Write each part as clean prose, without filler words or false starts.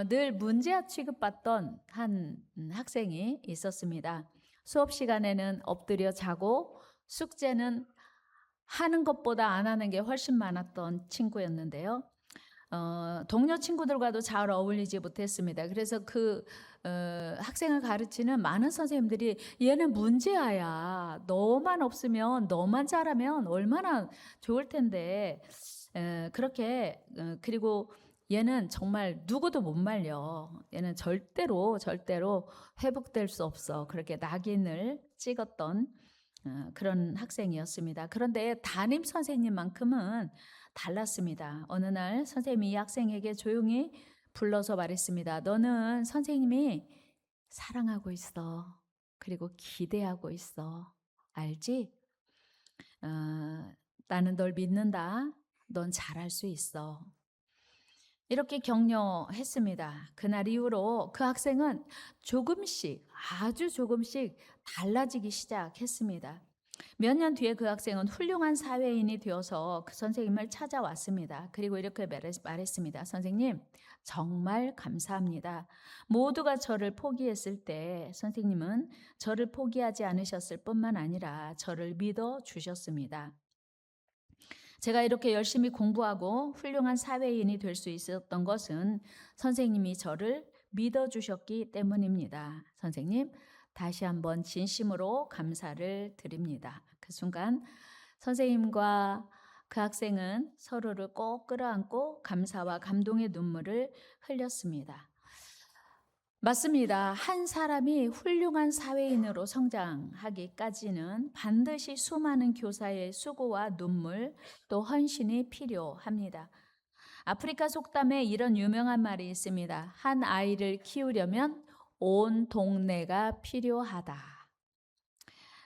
늘 문제아 취급받던 한 학생이 있었습니다. 수업 시간에는 엎드려 자고 숙제는 하는 것보다 안 하는 게 훨씬 많았던 친구였는데요. 동료 친구들과도 잘 어울리지 못했습니다. 그래서 학생을 가르치는 많은 선생님들이 얘는 문제아야. 너만 없으면 너만 잘하면 얼마나 좋을 텐데. 그리고 얘는 정말 누구도 못 말려. 얘는 절대로 회복될 수 없어. 그렇게 낙인을 찍었던 그런 학생이었습니다. 그런데 담임 선생님만큼은 달랐습니다. 어느 날 선생님이 이 학생에게 조용히 불러서 말했습니다. 너는 선생님이 사랑하고 있어. 그리고 기대하고 있어. 알지? 나는 널 믿는다. 넌 잘할 수 있어. 이렇게 격려했습니다. 그날 이후로 그 학생은 아주 조금씩 달라지기 시작했습니다. 몇 년 뒤에 그 학생은 훌륭한 사회인이 되어서 그 선생님을 찾아왔습니다. 그리고 이렇게 말했습니다. 선생님, 정말 감사합니다. 모두가 저를 포기했을 때 선생님은 저를 포기하지 않으셨을 뿐만 아니라 저를 믿어 주셨습니다. 제가 이렇게 열심히 공부하고 훌륭한 사회인이 될 수 있었던 것은 선생님이 저를 믿어주셨기 때문입니다. 선생님, 다시 한번 진심으로 감사를 드립니다. 그 순간 선생님과 그 학생은 서로를 꼭 끌어안고 감사와 감동의 눈물을 흘렸습니다. 맞습니다. 한 사람이 훌륭한 사회인으로 성장하기까지는 반드시 수많은 교사의 수고와 눈물 또 헌신이 필요합니다. 아프리카 속담에 이런 유명한 말이 있습니다. 한 아이를 키우려면 온 동네가 필요하다.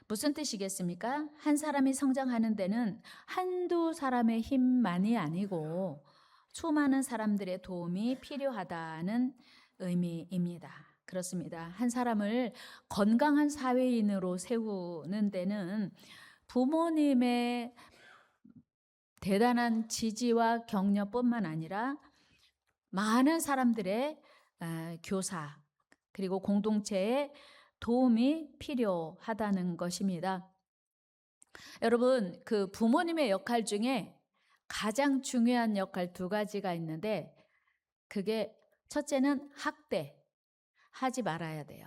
무슨 뜻이겠습니까? 한 사람이 성장하는 데는 한두 사람의 힘만이 아니고 수많은 사람들의 도움이 필요하다는 의미입니다. 그렇습니다. 한 사람을 건강한 사회인으로 세우는 데는 부모님의 대단한 지지와 격려뿐만 아니라 많은 사람들의 교사 그리고 공동체의 도움이 필요하다는 것입니다. 여러분, 그 부모님의 역할 중에 가장 중요한 역할 두 가지가 있는데 그게 첫째는 학대하지 말아야 돼요.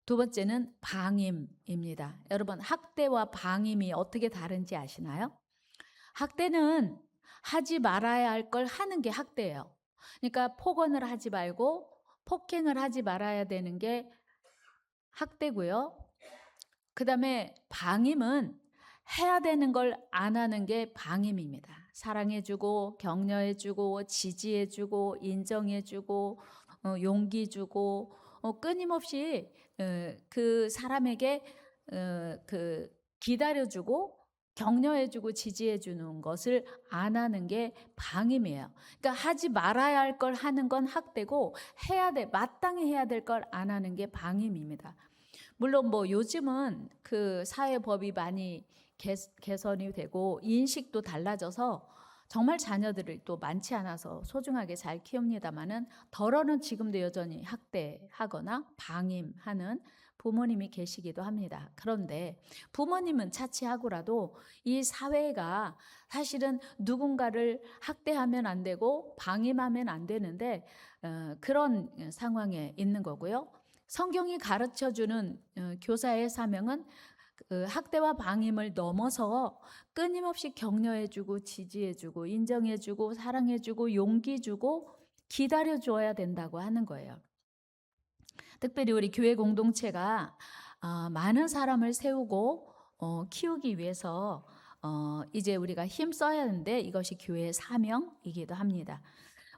두 번째는 방임입니다. 여러분, 학대와 방임이 어떻게 다른지 아시나요? 학대는 하지 말아야 할 걸 하는 게 학대예요. 그러니까 폭언을 하지 말고 폭행을 하지 말아야 되는 게 학대고요. 그다음에 방임은 해야 되는 걸 안 하는 게 방임입니다. 사랑해주고 격려해주고 지지해주고 인정해주고 용기 주고 끊임없이 그 사람에게 기다려주고 격려해주고 지지해주는 것을 안 하는 게 방임이에요. 그러니까 하지 말아야 할 걸 하는 건 학대고 마땅히 해야 될 걸 안 하는 게 방임입니다. 물론 뭐 요즘은 그 사회법이 많이 개선이 되고 인식도 달라져서 정말 자녀들이 또 많지 않아서 소중하게 잘 키웁니다마는 덜어는 지금도 여전히 학대하거나 방임하는 부모님이 계시기도 합니다. 그런데 부모님은 차치하고라도 이 사회가 사실은 누군가를 학대하면 안 되고 방임하면 안 되는데 그런 상황에 있는 거고요. 성경이 가르쳐주는 교사의 사명은 학대와 방임을 넘어서 끊임없이 격려해주고 지지해주고 인정해주고 사랑해주고 용기 주고 기다려줘야 된다고 하는 거예요. 특별히 우리 교회 공동체가 많은 사람을 세우고 키우기 위해서 이제 우리가 힘써야 하는데 이것이 교회의 사명이기도 합니다.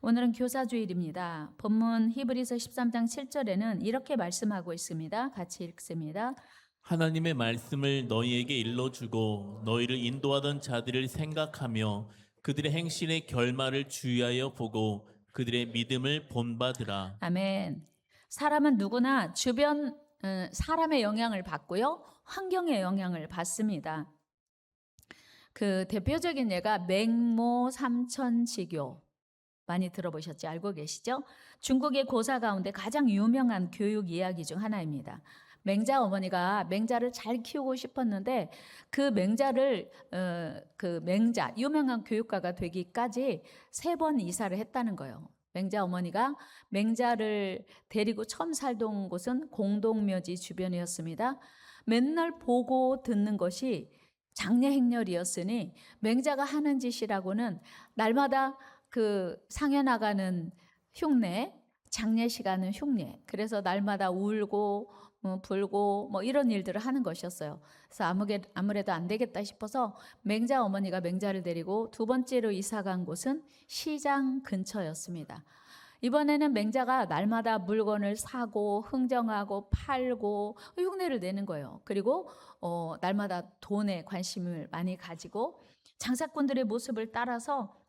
오늘은 교사주일입니다. 본문 히브리서 13장 7절에는 이렇게 말씀하고 있습니다. 같이 읽습니다. 하나님의 말씀을 너희에게 일러주고 너희를 인도하던 자들을 생각하며 그들의 행실의 결말을 주의하여 보고 그들의 믿음을 본받으라. 아멘. 사람은 누구나 주변 사람의 영향을 받고요. 환경의 영향을 받습니다. 그 대표적인 예가 맹모 삼천지교. 많이 들어보셨죠? 알고 계시죠? 중국의 고사 가운데 가장 유명한 교육 이야기 중 하나입니다. 맹자 어머니가 맹자를 잘 키우고 싶었는데 그 맹자를 그 맹자 유명한 교육가가 되기까지 3번 이사를 했다는 거예요. 맹자 어머니가 맹자를 데리고 처음 살던 곳은 공동묘지 주변이었습니다. 맨날 보고 듣는 것이 장례 행렬이었으니 맹자가 하는 짓이라고는 날마다 그 상해 나가는 흉내, 장례시가는 흉내. 그래서 날마다 울고 불고 뭐 이런 일들을 하는 것이었어요. 그래서 아무래도 안 되겠다 싶어서 맹자 어머니가 맹자를 데리고 2번째로 이사 간 곳은 시장 근처였습니다. 이번에는 맹자가 날마다 물건을 사고 흥정하고 팔고 흉내를 내는 거예요. 그리고 날마다 돈에 관심을 많이 가지고 장사꾼들의 모습을 따라서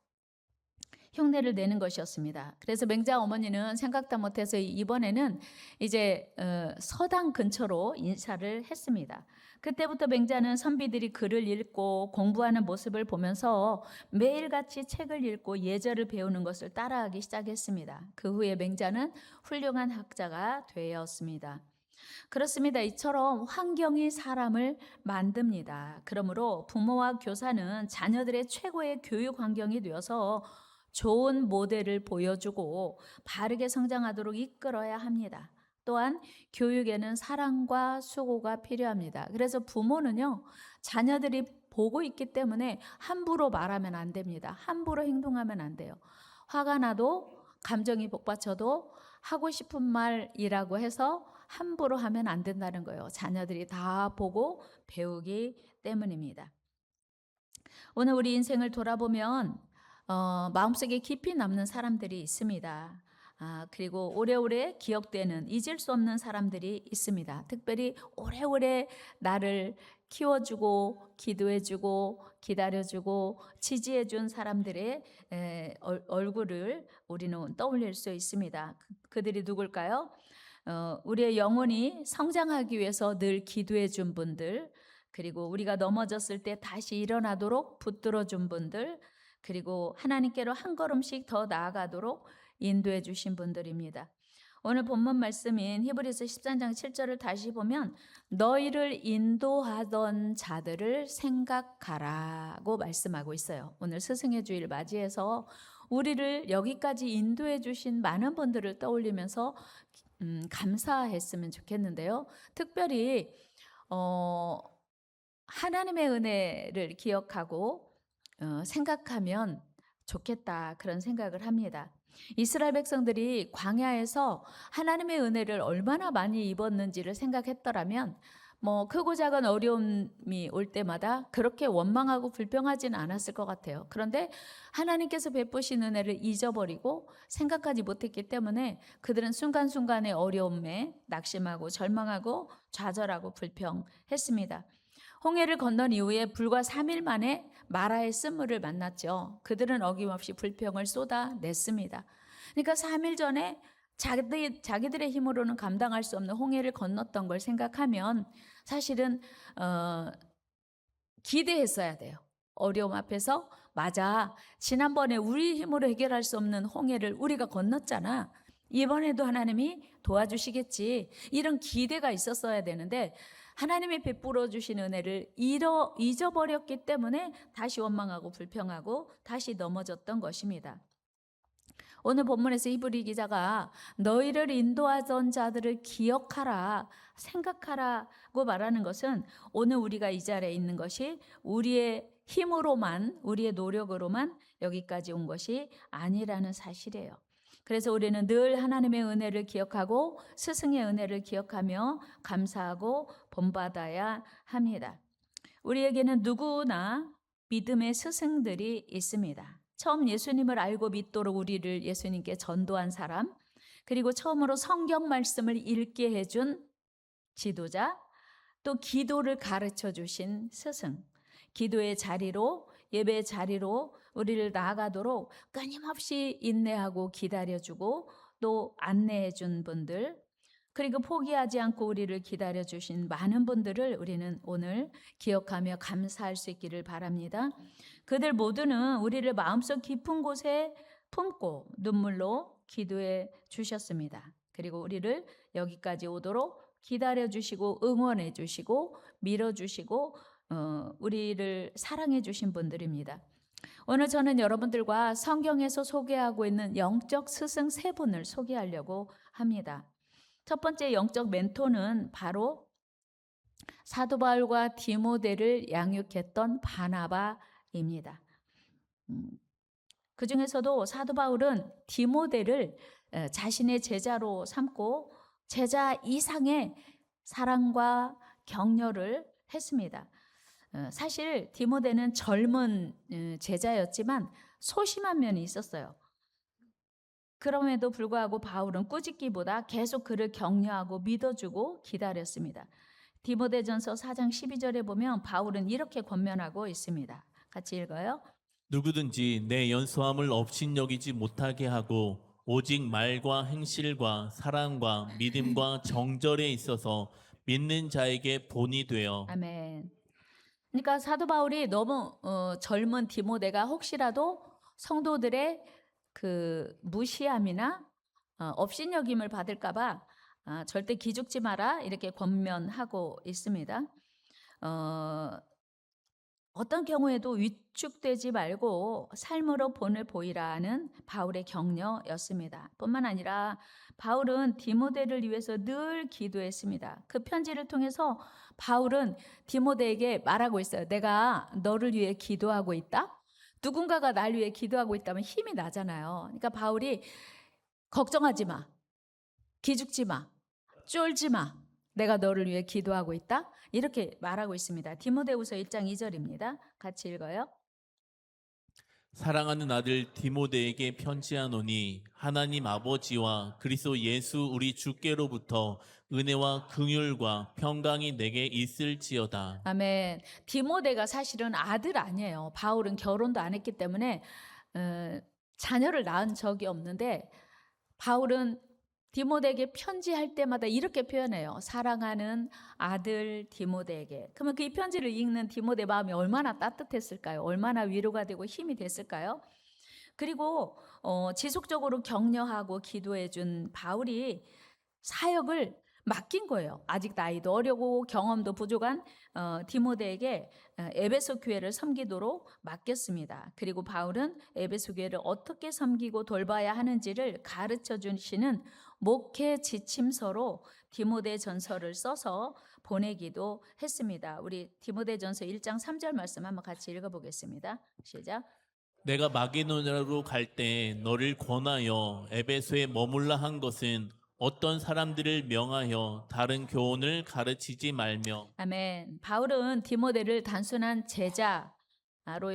흉내를 내는 것이었습니다. 그래서 맹자 어머니는 생각도 못해서 이번에는 이제 서당 근처로 인사를 했습니다. 그때부터 맹자는 선비들이 글을 읽고 공부하는 모습을 보면서 매일같이 책을 읽고 예절을 배우는 것을 따라하기 시작했습니다. 그 후에 맹자는 훌륭한 학자가 되었습니다. 그렇습니다. 이처럼 환경이 사람을 만듭니다. 그러므로 부모와 교사는 자녀들의 최고의 교육 환경이 되어서 좋은 모델을 보여주고 바르게 성장하도록 이끌어야 합니다. 또한 교육에는 사랑과 수고가 필요합니다. 그래서 부모는요, 자녀들이 보고 있기 때문에 함부로 말하면 안 됩니다. 함부로 행동하면 안 돼요. 화가 나도 감정이 복받쳐도 하고 싶은 말이라고 해서 함부로 하면 안 된다는 거예요. 자녀들이 다 보고 배우기 때문입니다. 오늘 우리 인생을 돌아보면 마음속에 깊이 남는 사람들이 있습니다. 그리고 오래오래 기억되는 잊을 수 없는 사람들이 있습니다. 특별히 오래오래 나를 키워주고 기도해주고 기다려주고 지지해준 사람들의 얼굴을 우리는 떠올릴 수 있습니다. 그들이 누굴까요? 우리의 영혼이 성장하기 위해서 늘 기도해준 분들, 그리고 우리가 넘어졌을 때 다시 일어나도록 붙들어준 분들, 그리고 하나님께로 한 걸음씩 더 나아가도록 인도해 주신 분들입니다. 오늘 본문 말씀인 히브리서 13장 7절을 다시 보면 너희를 인도하던 자들을 생각하라고 말씀하고 있어요. 오늘 스승의 주일 맞이해서 우리를 여기까지 인도해 주신 많은 분들을 떠올리면서 감사했으면 좋겠는데요. 특별히 하나님의 은혜를 기억하고 생각하면 좋겠다, 그런 생각을 합니다. 이스라엘 백성들이 광야에서 하나님의 은혜를 얼마나 많이 입었는지를 생각했더라면 크고 작은 어려움이 올 때마다 그렇게 원망하고 불평하지는 않았을 것 같아요. 그런데 하나님께서 베푸신 은혜를 잊어버리고 생각하지 못했기 때문에 그들은 순간순간의 어려움에 낙심하고 절망하고 좌절하고 불평했습니다. 홍해를 건넌 이후에 불과 3일 만에 마라의 쓴물을 만났죠. 그들은 어김없이 불평을 쏟아냈습니다. 그러니까 3일 전에 자기들의 힘으로는 감당할 수 없는 홍해를 건넜던 걸 생각하면 사실은 기대했어야 돼요. 어려움 앞에서 맞아, 지난번에 우리 힘으로 해결할 수 없는 홍해를 우리가 건넜잖아. 이번에도 하나님이 도와주시겠지. 이런 기대가 있었어야 되는데 하나님이 베풀어 주신 은혜를 잊어버렸기 때문에 다시 원망하고 불평하고 다시 넘어졌던 것입니다. 오늘 본문에서 히브리 기자가 너희를 인도하던 자들을 기억하라, 생각하라고 말하는 것은 오늘 우리가 이 자리에 있는 것이 우리의 힘으로만, 우리의 노력으로만 여기까지 온 것이 아니라는 사실이에요. 그래서 우리는 늘 하나님의 은혜를 기억하고 스승의 은혜를 기억하며 감사하고 본받아야 합니다. 우리에게는 누구나 믿음의 스승들이 있습니다. 처음 예수님을 알고 믿도록 우리를 예수님께 전도한 사람, 그리고 처음으로 성경 말씀을 읽게 해준 지도자, 또 기도를 가르쳐 주신 스승, 기도의 자리로, 예배의 자리로 우리를 나아가도록 끊임없이 인내하고 기다려주고 또 안내해준 분들, 그리고 포기하지 않고 우리를 기다려주신 많은 분들을 우리는 오늘 기억하며 감사할 수 있기를 바랍니다. 그들 모두는 우리를 마음속 깊은 곳에 품고 눈물로 기도해 주셨습니다. 그리고 우리를 여기까지 오도록 기다려 주시고 응원해 주시고 밀어 주시고 우리를 사랑해 주신 분들입니다. 오늘 저는 여러분들과 성경에서 소개하고 있는 영적 스승 세 분을 소개하려고 합니다. 첫 번째 영적 멘토는 바로 사도 바울과 디모데를 양육했던 바나바입니다. 그 중에서도 사도 바울은 디모데를 자신의 제자로 삼고 제자 이상의 사랑과 격려를 했습니다. 사실 디모데는 젊은 제자였지만 소심한 면이 있었어요. 그럼에도 불구하고 바울은 꾸짖기보다 계속 그를 격려하고 믿어주고 기다렸습니다. 디모데전서 4장 12절에 보면 바울은 이렇게 권면하고 있습니다. 같이 읽어요. 누구든지 내 연소함을 업신여기지 못하게 하고 오직 말과 행실과 사랑과 믿음과 정절에 있어서 믿는 자에게 본이 되어. 아멘. 그러니까 사도 바울이 너무 젊은 디모데가 혹시라도 성도들의 그 무시함이나 업신여김을 받을까봐 절대 기죽지 마라 이렇게 권면하고 있습니다. 어떤 경우에도 위축되지 말고 삶으로 본을 보이라는 바울의 격려였습니다. 뿐만 아니라 바울은 디모데를 위해서 늘 기도했습니다. 그 편지를 통해서 바울은 디모데에게 말하고 있어요. 내가 너를 위해 기도하고 있다. 누군가가 날 위해 기도하고 있다면 힘이 나잖아요. 그러니까 바울이 걱정하지 마, 기죽지 마, 쫄지 마. 내가 너를 위해 기도하고 있다. 이렇게 말하고 있습니다. 디모데후서 1장 2절입니다. 같이 읽어요. 사랑하는 아들 디모데에게 편지하노니 하나님 아버지와 그리스도 예수 우리 주께로부터 은혜와 긍휼과 평강이 내게 있을지어다. 아멘. 디모데가 사실은 아들 아니에요. 바울은 결혼도 안 했기 때문에 자녀를 낳은 적이 없는데 바울은 디모데에게 편지할 때마다 이렇게 표현해요. 사랑하는 아들 디모데에게. 그러면 그 이 편지를 읽는 디모데 마음이 얼마나 따뜻했을까요? 얼마나 위로가 되고 힘이 됐을까요? 그리고 지속적으로 격려하고 기도해 준 바울이 사역을 맡긴 거예요. 아직 나이도 어리고 경험도 부족한 디모데에게 에베소 교회를 섬기도록 맡겼습니다. 그리고 바울은 에베소 교회를 어떻게 섬기고 돌봐야 하는지를 가르쳐 주시는 목회 지침서로 디모데 전서를 써서 보내기도 했습니다. 우리 디모데 전서 1장 3절 말씀 한번 같이 읽어보겠습니다. 시작. 내가 마게도냐로 갈 때 너를 권하여 에베소에 머물라 한 것은 어떤 사람들을 명하여 다른 교훈을 가르치지 말며. 아멘. 바울은 디모데를 단순한 제자로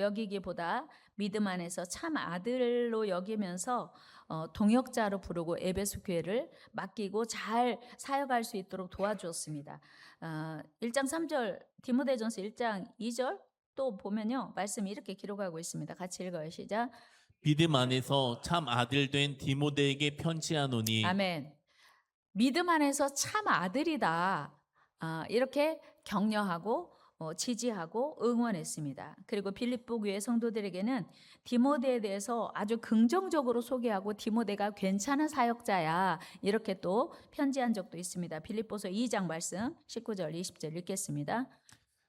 여기기보다 믿음 안에서 참 아들로 여기면서 동역자로 부르고 에베소 교회를 맡기고 잘 사역할 수 있도록 도와주었습니다. 1장 3절 디모데전서 1장 2절 또 보면요. 말씀이 이렇게 기록하고 있습니다. 같이 읽어요. 시작. 믿음 안에서 참 아들 된 디모데에게 편지하노니. 아멘. 믿음 안에서 참 아들이다. 이렇게 격려하고 지지하고 응원했습니다. 그리고 빌립보 교회 성도들에게는 디모데에 대해서 아주 긍정적으로 소개하고 디모데가 괜찮은 사역자야 이렇게 또 편지한 적도 있습니다. 빌립보서 2장 말씀 19절 20절 읽겠습니다.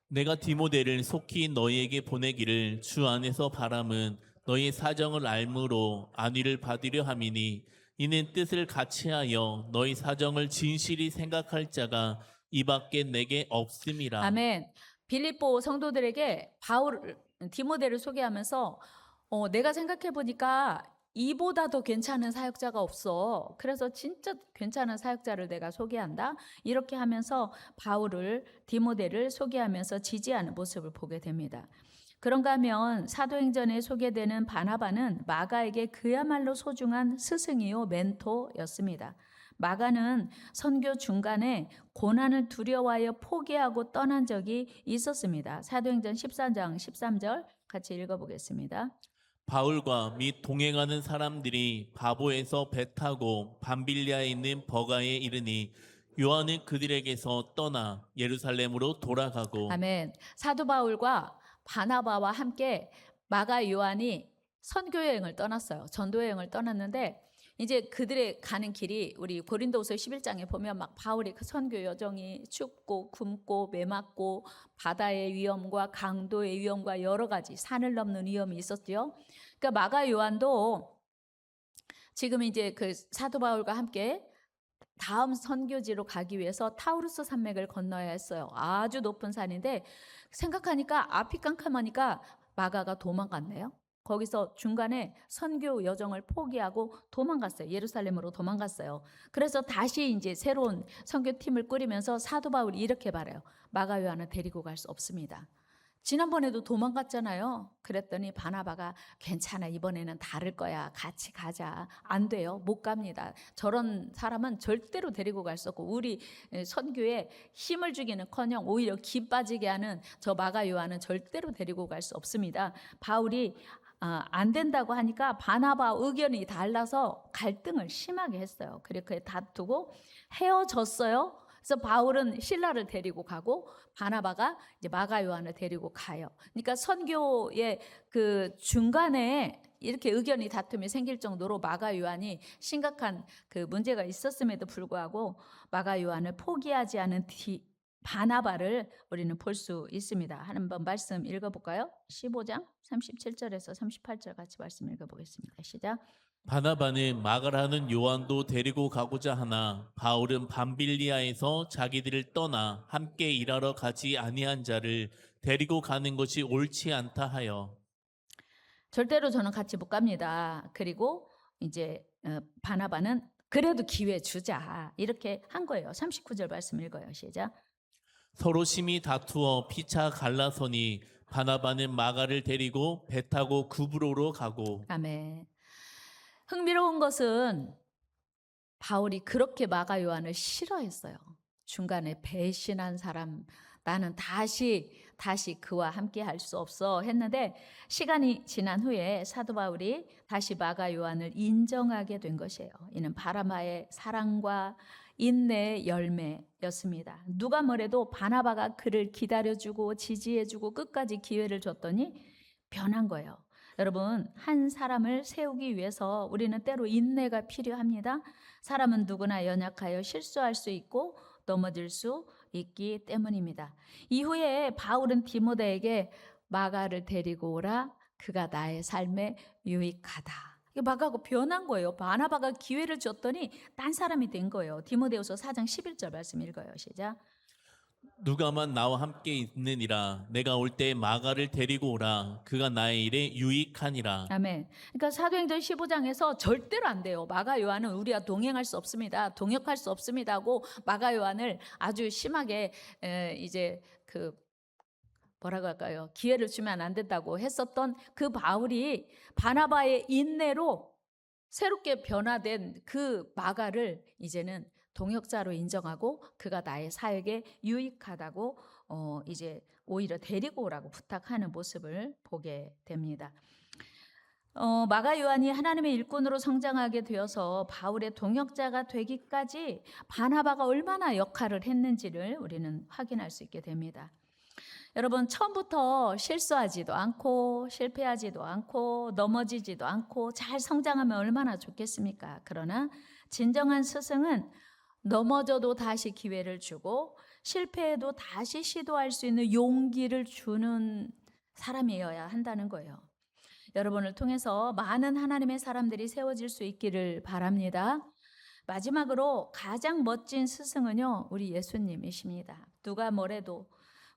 내가 디모데를 속히 너희에게 보내기를 주 안에서 바람은 너희 사정을 알므로 안위를 받으려 함이니 이는 뜻을 같이하여 너희 사정을 진실히 생각할 자가 이밖에 내게 없음이라. 아멘. 빌립보 성도들에게 디모데를 소개하면서 내가 생각해 보니까 이보다 더 괜찮은 사역자가 없어. 그래서 진짜 괜찮은 사역자를 내가 소개한다. 이렇게 하면서 디모데를 소개하면서 지지하는 모습을 보게 됩니다. 그런가 하면 사도행전에 소개되는 바나바는 마가에게 그야말로 소중한 스승이요 멘토였습니다. 마가는 선교 중간에 고난을 두려워하여 포기하고 떠난 적이 있었습니다. 사도행전 14장 13절 같이 읽어보겠습니다. 바울과 및 동행하는 사람들이 바보에서 배 타고 밤빌리아에 있는 버가에 이르니 요한은 그들에게서 떠나 예루살렘으로 돌아가고. 아멘. 사도 바울과 바나바와 함께 마가 요한이 선교 여행을 떠났어요. 전도 여행을 떠났는데 이제 그들의 가는 길이 우리 고린도후서 11장에 보면 막 바울이 그 선교 여정이 춥고 굶고 메맞고 바다의 위험과 강도의 위험과 여러 가지 산을 넘는 위험이 있었죠. 그러니까 마가 요한도 지금 이제 그 사도 바울과 함께 다음 선교지로 가기 위해서 타우루스 산맥을 건너야 했어요. 아주 높은 산인데 생각하니까 앞이 깜깜하니까 마가가 도망갔네요. 거기서 중간에 선교 여정을 포기하고 도망갔어요. 예루살렘으로 도망갔어요. 그래서 다시 이제 새로운 선교팀을 꾸리면서 사도 바울이 이렇게 말해요. 마가 요한은 데리고 갈 수 없습니다. 지난번에도 도망갔잖아요. 그랬더니 바나바가 괜찮아, 이번에는 다를 거야, 같이 가자. 안 돼요, 못 갑니다. 저런 사람은 절대로 데리고 갈 수 없고 우리 선교에 힘을 주기는커녕 오히려 기 빠지게 하는 저 마가 요한은 절대로 데리고 갈 수 없습니다. 바울이 안 된다고 하니까 바나바 의견이 달라서 갈등을 심하게 했어요. 그렇게 다투고 헤어졌어요. 그래서 바울은 실라를 데리고 가고 바나바가 이제 마가 요한을 데리고 가요. 그러니까 선교의 그 중간에 이렇게 의견이 다툼이 생길 정도로 마가 요한이 심각한 그 문제가 있었음에도 불구하고 마가 요한을 포기하지 않은 바나바를 우리는 볼 수 있습니다. 한번 말씀 읽어볼까요? 15장 37절에서 38절 같이 말씀 읽어보겠습니다. 시작. 바나바는 마가라는 요한도 데리고 가고자 하나 바울은 밤빌리아에서 자기들을 떠나 함께 일하러 가지 아니한 자를 데리고 가는 것이 옳지 않다 하여 절대로 저는 같이 못 갑니다. 그리고 이제 바나바는 그래도 기회 주자 이렇게 한 거예요. 39절 말씀 읽어요. 시작. 서로 심히 다투어 피차 갈라서니 바나바는 마가를 데리고 배 타고 구브로로 가고 아멘. 흥미로운 것은 바울이 그렇게 마가 요한을 싫어했어요. 중간에 배신한 사람, 나는 다시 그와 함께 할 수 없어 했는데 시간이 지난 후에 사도 바울이 다시 마가 요한을 인정하게 된 것이에요. 이는 바나바의 사랑과 인내의 열매였습니다. 누가 뭐래도 바나바가 그를 기다려주고 지지해주고 끝까지 기회를 줬더니 변한 거예요. 여러분, 한 사람을 세우기 위해서 우리는 때로 인내가 필요합니다. 사람은 누구나 연약하여 실수할 수 있고 넘어질 수 있기 때문입니다. 이후에 바울은 디모데에게 마가를 데리고 오라. 그가 나의 삶에 유익하다. 마가가 변한 거예요. 바나바가 기회를 줬더니 딴 사람이 된 거예요. 디모데후서 4장 11절 말씀 읽어요. 시작. 누가만 나와 함께 있느니라 내가 올 때 마가를 데리고 오라 그가 나의 일에 유익하니라. 아멘. 그러니까 사도행전 15장에서 절대로 안 돼요. 마가 요한은 우리와 동행할 수 없습니다. 동역할 수 없습니다 하고 마가 요한을 아주 심하게 이제 그 뭐라고 할까요? 기회를 주면 안 된다고 했었던 그 바울이 바나바의 인내로 새롭게 변화된 그 마가를 이제는 동역자로 인정하고 그가 나의 사역에 유익하다고 이제 오히려 데리고 오라고 부탁하는 모습을 보게 됩니다. 마가 요한이 하나님의 일꾼으로 성장하게 되어서 바울의 동역자가 되기까지 바나바가 얼마나 역할을 했는지를 우리는 확인할 수 있게 됩니다. 여러분, 처음부터 실수하지도 않고 실패하지도 않고 넘어지지도 않고 잘 성장하면 얼마나 좋겠습니까? 그러나 진정한 스승은 넘어져도 다시 기회를 주고 실패해도 다시 시도할 수 있는 용기를 주는 사람이어야 한다는 거예요. 여러분을 통해서 많은 하나님의 사람들이 세워질 수 있기를 바랍니다. 마지막으로 가장 멋진 스승은요, 우리 예수님이십니다. 누가 뭐래도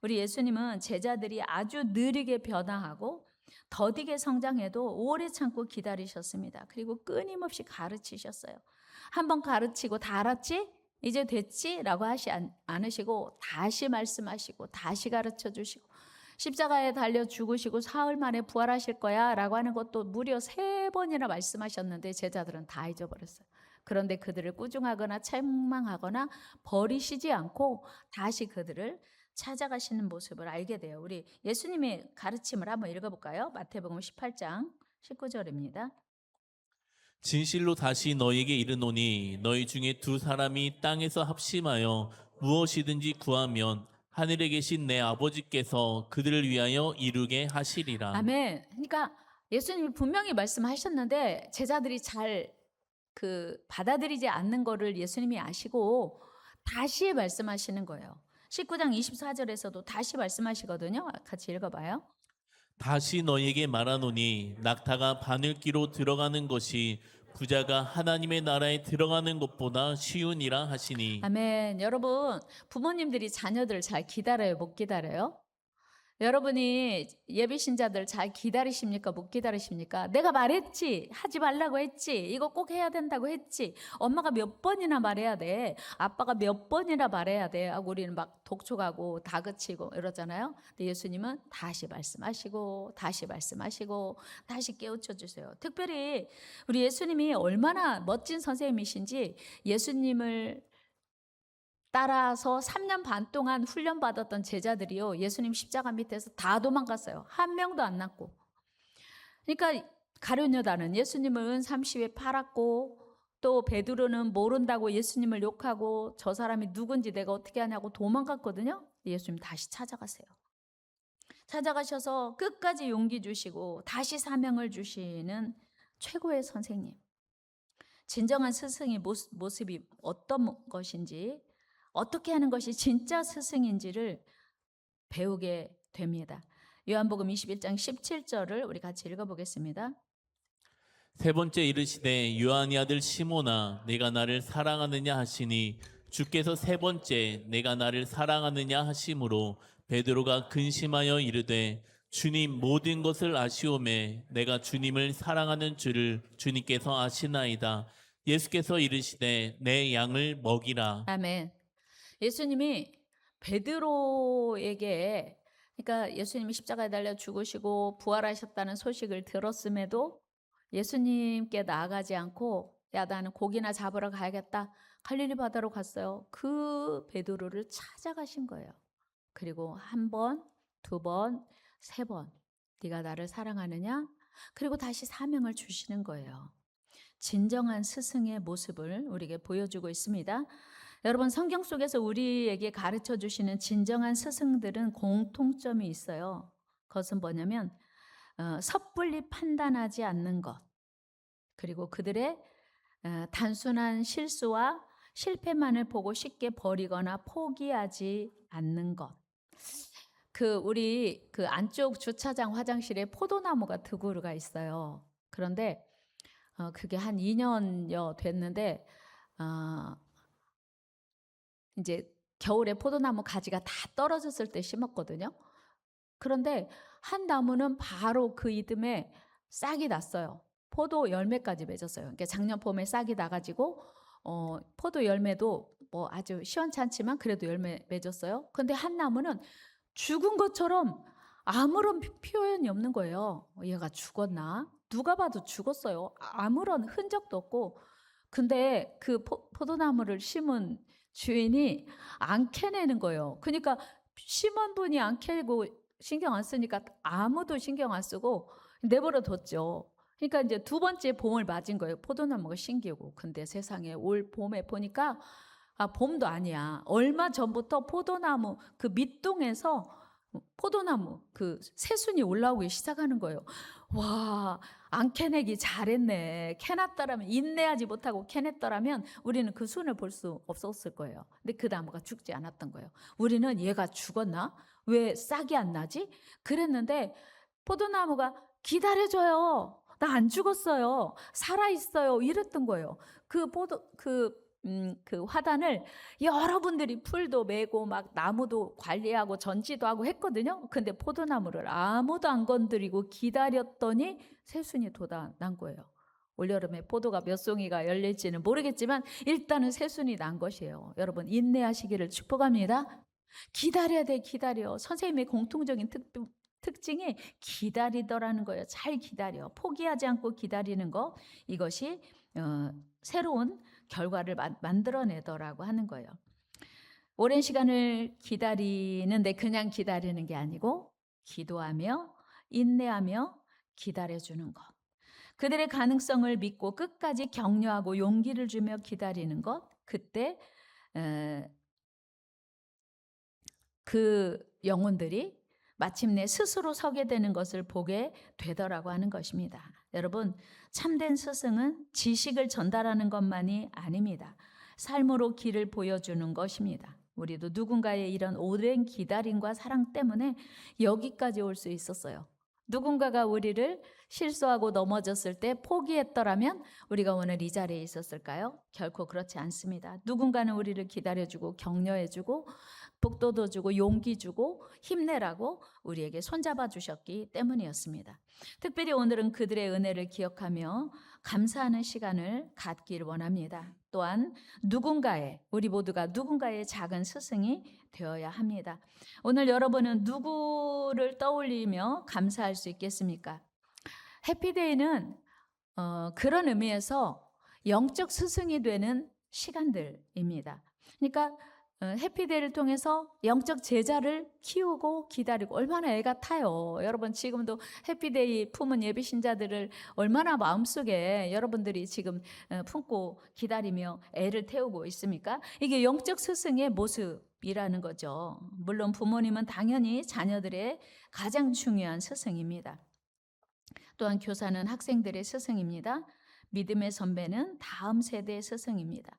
우리 예수님은 제자들이 아주 느리게 변화하고 더디게 성장해도 오래 참고 기다리셨습니다. 그리고 끊임없이 가르치셨어요. 한번 가르치고 다 알았지? 이제 됐지? 라고 하시 않으시고 다시 말씀하시고 다시 가르쳐 주시고 십자가에 달려 죽으시고 사흘 만에 부활하실 거야 라고 하는 것도 무려 3번이나 말씀하셨는데 제자들은 다 잊어버렸어요. 그런데 그들을 꾸중하거나 책망하거나 버리시지 않고 다시 그들을 찾아가시는 모습을 알게 돼요. 우리 예수님의 가르침을 한번 읽어볼까요? 마태복음 18장 19절입니다. 진실로 다시 너희에게 이르노니 너희 중에 두 사람이 땅에서 합심하여 무엇이든지 구하면 하늘에 계신 내 아버지께서 그들을 위하여 이루게 하시리라. 아멘. 그러니까 예수님이 분명히 말씀하셨는데 제자들이 잘 받아들이지 않는 거를 예수님이 아시고 다시 말씀하시는 거예요. 19장 24절에서도 다시 말씀하시거든요. 같이 읽어봐요. 다시 너에게 말하노니 낙타가 바늘기로 들어가는 것이 부자가 하나님의 나라에 들어가는 것보다 쉬우니라 하시니. 아멘. 여러분, 부모님들이 자녀들 잘 기다려요? 못 기다려요? 여러분이 예비 신자들 잘 기다리십니까? 못 기다리십니까? 내가 말했지. 하지 말라고 했지. 이거 꼭 해야 된다고 했지. 엄마가 몇 번이나 말해야 돼. 아빠가 몇 번이나 말해야 돼. 하고 우리는 막 독촉하고 다그치고 이러잖아요. 근데 예수님은 다시 말씀하시고 다시 말씀하시고 다시 깨우쳐 주세요. 특별히 우리 예수님이 얼마나 멋진 선생님이신지 예수님을 따라서 3년 반 동안 훈련받았던 제자들이요. 예수님 십자가 밑에서 다 도망갔어요. 한 명도 안 남고. 그러니까 가룟 요단은 예수님을 은 30에 팔았고 또 베드로는 모른다고 예수님을 욕하고 저 사람이 누군지 내가 어떻게 하냐고 도망갔거든요. 예수님 다시 찾아가세요. 찾아가셔서 끝까지 용기 주시고 다시 사명을 주시는 최고의 선생님. 진정한 스승의 모습이 어떤 것인지 어떻게 하는 것이 진짜 스승인지를 배우게 됩니다. 요한복음 21장 17절을 우리 같이 읽어보겠습니다. 세 번째 이르시되 요한의 아들 시몬아 내가 나를 사랑하느냐 하시니 주께서 세 번째 내가 나를 사랑하느냐 하심으로 베드로가 근심하여 이르되 주님 모든 것을 아시오매 내가 주님을 사랑하는 줄을 주님께서 아시나이다. 예수께서 이르시되 내 양을 먹이라. 아멘. 예수님이 베드로에게 그러니까 예수님이 십자가에 달려 죽으시고 부활하셨다는 소식을 들었음에도 예수님께 나아가지 않고 야 나는 고기나 잡으러 가야겠다. 갈릴리 바다로 갔어요. 그 베드로를 찾아가신 거예요. 그리고 한 번, 두 번, 세 번 네가 나를 사랑하느냐? 그리고 다시 사명을 주시는 거예요. 진정한 스승의 모습을 우리에게 보여주고 있습니다. 여러분 성경 속에서 우리에게 가르쳐 주시는 진정한 스승들은 공통점이 있어요. 그것은 뭐냐면 섣불리 판단하지 않는 것 그리고 그들의 단순한 실수와 실패만을 보고 쉽게 버리거나 포기하지 않는 것. 우리 안쪽 주차장 화장실에 포도나무가 두 그루가 있어요. 그런데 그게 한 2년여 됐는데 이제 겨울에 포도나무 가지가 다 떨어졌을 때 심었거든요. 그런데 한 나무는 바로 그 이듬해 싹이 났어요. 포도 열매까지 맺었어요. 그러니까 작년 봄에 싹이 나가지고 포도 열매도 뭐 아주 시원찮지만 그래도 열매 맺었어요. 근데 한 나무는 죽은 것처럼 아무런 표현이 없는 거예요. 얘가 죽었나? 누가 봐도 죽었어요. 아무런 흔적도 없고. 근데 그 포도나무를 심은 주인이 안 캐내는 거예요. 그러니까 심은 분이 안 캐고 신경 안 쓰니까 아무도 신경 안 쓰고 내버려 뒀죠. 그러니까 이제 두 번째 봄을 맞은 거예요. 포도나무가 신기고. 근데 세상에 올 봄에 보니까 봄도 아니야. 얼마 전부터 포도나무 그 밑동에서 포도나무 새순이 올라오기 시작하는 거예요. 와, 안 캐내기 잘했네. 캐놨더라면 인내하지 못하고 캐냈더라면 우리는 그 순을 볼 수 없었을 거예요. 근데 그 나무가 죽지 않았던 거예요. 우리는 얘가 죽었나? 왜 싹이 안 나지? 그랬는데 포도나무가 기다려줘요. 나 안 죽었어요. 살아있어요. 이랬던 거예요. 그 화단을 여러분들이 풀도 메고 막 나무도 관리하고 전지도 하고 했거든요. 근데 포도나무를 아무도 안 건드리고 기다렸더니 새순이 돋아난 거예요. 올여름에 포도가 몇 송이가 열릴지는 모르겠지만 일단은 새순이 난 것이에요. 여러분 인내하시기를 축복합니다. 기다려야 돼, 기다려. 선생님의 공통적인 특징이 기다리더라는 거예요. 잘 기다려. 포기하지 않고 기다리는 거. 이것이 새로운 결과를 만들어내더라고 하는 거예요. 오랜 시간을 기다리는데 그냥 기다리는 게 아니고 기도하며 인내하며 기다려주는 것. 그들의 가능성을 믿고 끝까지 격려하고 용기를 주며 기다리는 것. 그때 그 영혼들이 마침내 스스로 서게 되는 것을 보게 되더라고 하는 것입니다. 여러분, 참된 스승은 지식을 전달하는 것만이 아닙니다. 삶으로 길을 보여주는 것입니다. 우리도 누군가의 이런 오랜 기다림과 사랑 때문에 여기까지 올 수 있었어요. 누군가가 우리를 실수하고 넘어졌을 때 포기했더라면 우리가 오늘 이 자리에 있었을까요? 결코 그렇지 않습니다. 누군가는 우리를 기다려주고 격려해주고 복도도 주고 용기 주고 힘내라고 우리에게 손잡아 주셨기 때문이었습니다. 특별히 오늘은 그들의 은혜를 기억하며 감사하는 시간을 갖길 원합니다. 또한 우리 모두가 누군가의 작은 스승이 되어야 합니다. 오늘 여러분은 누구를 떠올리며 감사할 수 있겠습니까? 해피데이는 그런 의미에서 영적 스승이 되는 시간들입니다. 그러니까 해피데이를 통해서 영적 제자를 키우고 기다리고 얼마나 애가 타요. 여러분 지금도 해피데이 품은 예비신자들을 얼마나 마음속에 여러분들이 지금 품고 기다리며 애를 태우고 있습니까? 이게 영적 스승의 모습이라는 거죠. 물론 부모님은 당연히 자녀들의 가장 중요한 스승입니다. 또한 교사는 학생들의 스승입니다. 믿음의 선배는 다음 세대의 스승입니다.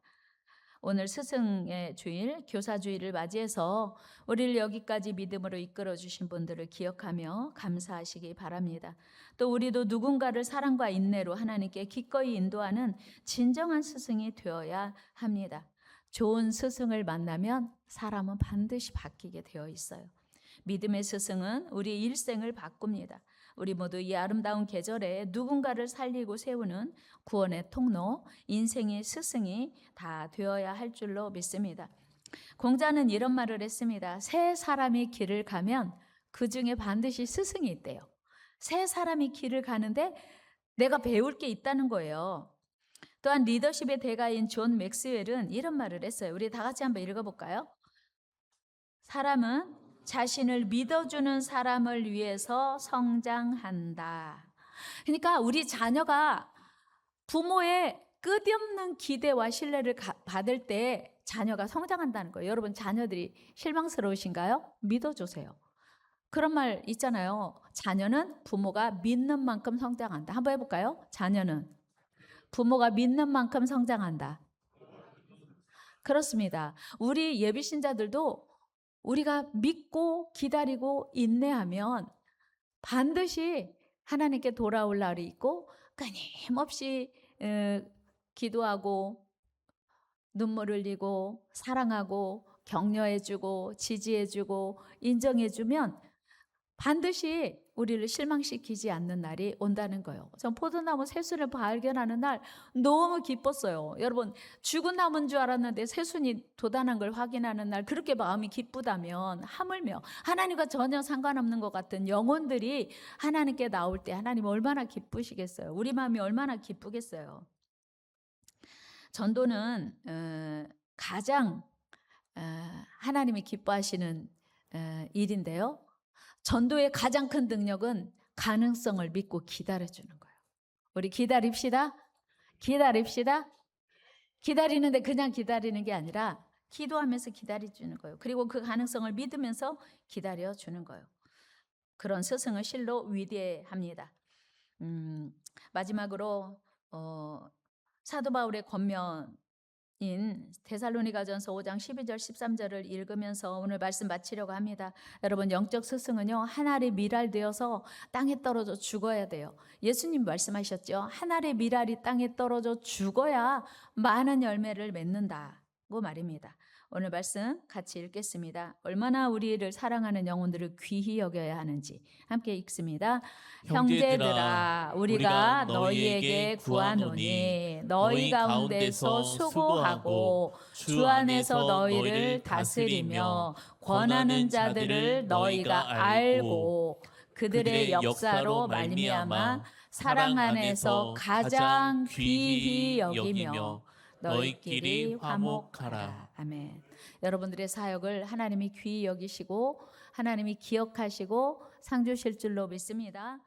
오늘 스승의 주일, 교사주일을 맞이해서 우리를 여기까지 믿음으로 이끌어 주신 분들을 기억하며 감사하시기 바랍니다. 또 우리도 누군가를 사랑과 인내로 하나님께 기꺼이 인도하는 진정한 스승이 되어야 합니다. 좋은 스승을 만나면 사람은 반드시 바뀌게 되어 있어요. 믿음의 스승은 우리 일생을 바꿉니다. 우리 모두 이 아름다운 계절에 누군가를 살리고 세우는 구원의 통로, 인생의 스승이 다 되어야 할 줄로 믿습니다. 공자는 이런 말을 했습니다. 세 사람이 길을 가면 그 중에 반드시 스승이 있대요. 세 사람이 길을 가는데 내가 배울 게 있다는 거예요. 또한 리더십의 대가인 존 맥스웰은 이런 말을 했어요. 우리 다 같이 한번 읽어볼까요? 사람은 자신을 믿어주는 사람을 위해서 성장한다. 그러니까 우리 자녀가 부모의 끝없는 기대와 신뢰를 받을 때 자녀가 성장한다는 거예요. 여러분 자녀들이 실망스러우신가요? 믿어주세요. 그런 말 있잖아요. 자녀는 부모가 믿는 만큼 성장한다. 한번 해볼까요? 자녀는 부모가 믿는 만큼 성장한다. 그렇습니다. 우리 예비신자들도 우리가 믿고 기다리고 인내하면 반드시 하나님께 돌아올 날이 있고 끊임없이 기도하고 눈물 흘리고 사랑하고 격려해주고 지지해주고 인정해주면 반드시 우리를 실망시키지 않는 날이 온다는 거예요. 전 포도나무 새순을 발견하는 날 너무 기뻤어요. 여러분 죽은 나무인 줄 알았는데 새순이 돋아난 걸 확인하는 날 그렇게 마음이 기쁘다면 하물며 하나님과 전혀 상관없는 것 같은 영혼들이 하나님께 나올 때 하나님 얼마나 기쁘시겠어요. 우리 마음이 얼마나 기쁘겠어요. 전도는 가장 하나님이 기뻐하시는 일인데요. 전도의 가장 큰 능력은 가능성을 믿고 기다려주는 거예요. 우리 기다립시다. 기다립시다. 기다리는데 그냥 기다리는 게 아니라 기도하면서 기다려주는 거예요. 그리고 그 가능성을 믿으면서 기다려주는 거예요. 그런 스승은 실로 위대합니다. 마지막으로 사도 바울의 권면인 데살로니가전서 5장 12절 13절을 읽으면서 오늘 말씀 마치려고 합니다. 여러분 영적 스승은요 한 알의 밀알 되어서 땅에 떨어져 죽어야 돼요. 예수님 말씀하셨죠. 한 알의 밀알이 땅에 떨어져 죽어야 많은 열매를 맺는다고 말입니다. 오늘 말씀 같이 읽겠습니다. 얼마나 우리를 사랑하는 영혼들을 귀히 여겨야 하는지 함께 읽습니다. 형제들아 우리가 너희에게 구하노니 너희 가운데서 수고하고 주 안에서 너희를 다스리며 권하는 자들을 너희가 알고 그들의 역사로 말미암아 사랑 안에서 가장 귀히 여기며 너희끼리 화목하라. 아멘. 여러분들의 사역을 하나님이 귀히 여기시고 하나님이 기억하시고 상 주실 줄로 믿습니다.